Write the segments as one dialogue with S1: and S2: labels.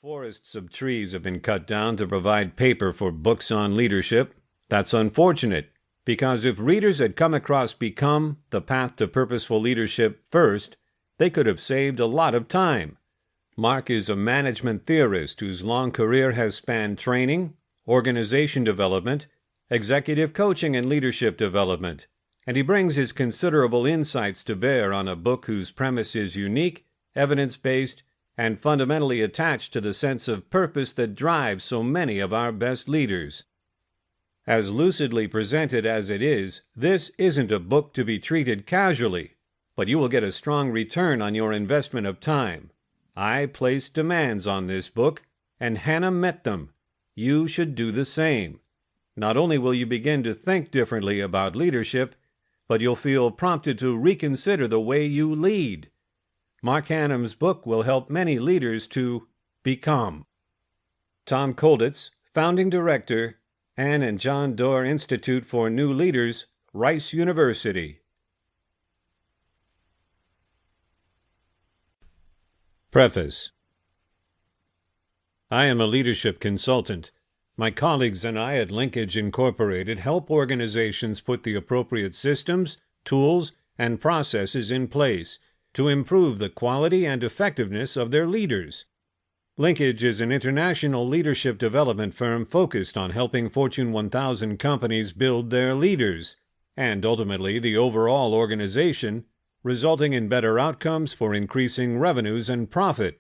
S1: Forests of trees have been cut down to provide paper for books on leadership. That's unfortunate, because if readers had come across Become, The Path to Purposeful Leadership first, they could have saved a lot of time. Mark is a management theorist whose long career has spanned training, organization development, executive coaching, and leadership development, and he brings his considerable insights to bear on a book whose premise is unique, evidence-based, and fundamentally attached to the sense of purpose that drives so many of our best leaders. As lucidly presented as it is, this isn't a book to be treated casually, but you will get a strong return on your investment of time. I placed demands on this book, and Hannum met them. You should do the same. Not only will you begin to think differently about leadership, but you'll feel prompted to reconsider the way you lead. Mark Hannum's book will help many leaders to become. Tom Kolditz, Founding Director, Ann and John Doerr Institute for New Leaders, Rice University. Preface. I am a leadership consultant. My colleagues and I at Linkage Incorporated help organizations put the appropriate systems, tools, and processes in place to improve the quality and effectiveness of their leaders. Linkage is an international leadership development firm focused on helping Fortune 1000 companies build their leaders, and ultimately the overall organization, resulting in better outcomes for increasing revenues and profit.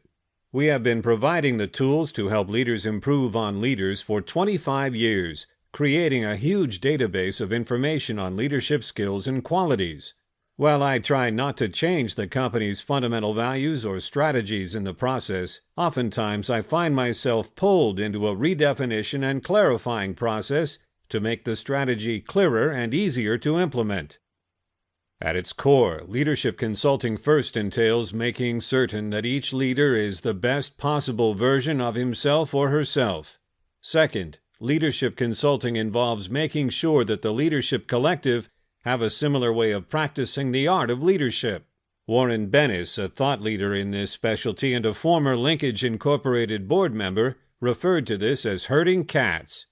S1: We have been providing the tools to help leaders improve on leaders for 25 years, creating a huge database of information on leadership skills and qualities. While I try not to change the company's fundamental values or strategies in the process, oftentimes I find myself pulled into a redefinition and clarifying process to make the strategy clearer and easier to implement. At its core, leadership consulting first entails making certain that each leader is the best possible version of himself or herself. Second, leadership consulting involves making sure that the leadership collective have a similar way of practicing the art of leadership. Warren Bennis, a thought leader in this specialty and a former Linkage Incorporated board member, referred to this as herding cats.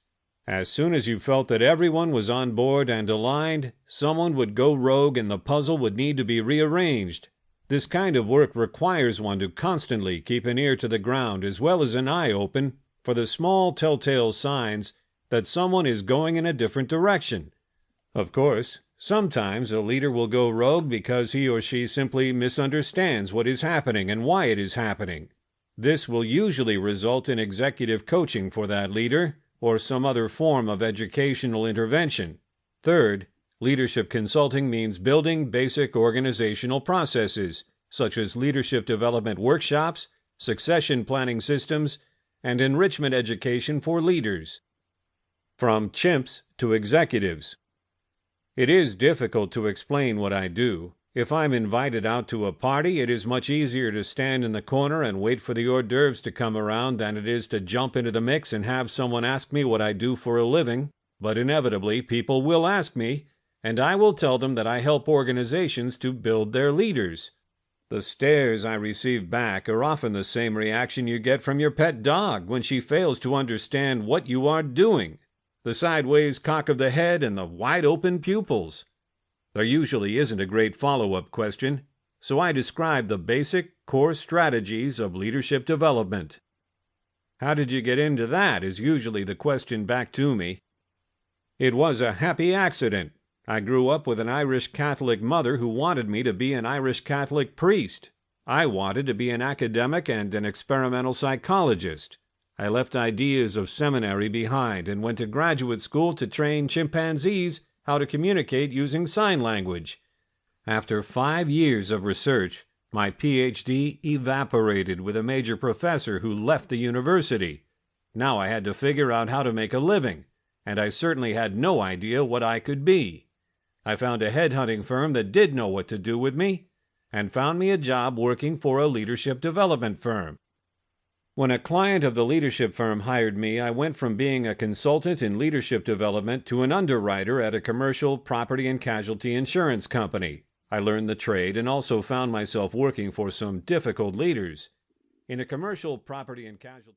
S1: As soon as you felt that everyone was on board and aligned, someone would go rogue and the puzzle would need to be rearranged. This kind of work requires one to constantly keep an ear to the ground as well as an eye open for the small telltale signs that someone is going in a different direction. Of course, sometimes a leader will go rogue because he or she simply misunderstands what is happening and why it is happening. This will usually result in executive coaching for that leader, or some other form of educational intervention. Third, leadership consulting means building basic organizational processes, such as leadership development workshops, succession planning systems, and enrichment education for leaders. From chimps to executives. It is difficult to explain what I do. If I'm invited out to a party, it is much easier to stand in the corner and wait for the hors d'oeuvres to come around than it is to jump into the mix and have someone ask me what I do for a living. But inevitably, people will ask me, and I will tell them that I help organizations to build their leaders. The stares I receive back are often the same reaction you get from your pet dog when she fails to understand what you are doing. The sideways cock of the head and the wide-open pupils. There usually isn't a great follow-up question, so I describe the basic, core strategies of leadership development. How did you get into that is usually the question back to me. It was a happy accident. I grew up with an Irish Catholic mother who wanted me to be an Irish Catholic priest. I wanted to be an academic and an experimental psychologist. I left ideas of seminary behind and went to graduate school to train chimpanzees how to communicate using sign language. After 5 years of research, my PhD evaporated with a major professor who left the university. Now I had to figure out how to make a living, and I certainly had no idea what I could be. I found a headhunting firm that did know what to do with me, and found me a job working for a leadership development firm. When a client of the leadership firm hired me, I went from being a consultant in leadership development to an underwriter at a commercial property and casualty insurance company. I learned the trade and also found myself working for some difficult leaders. In a commercial property and casualty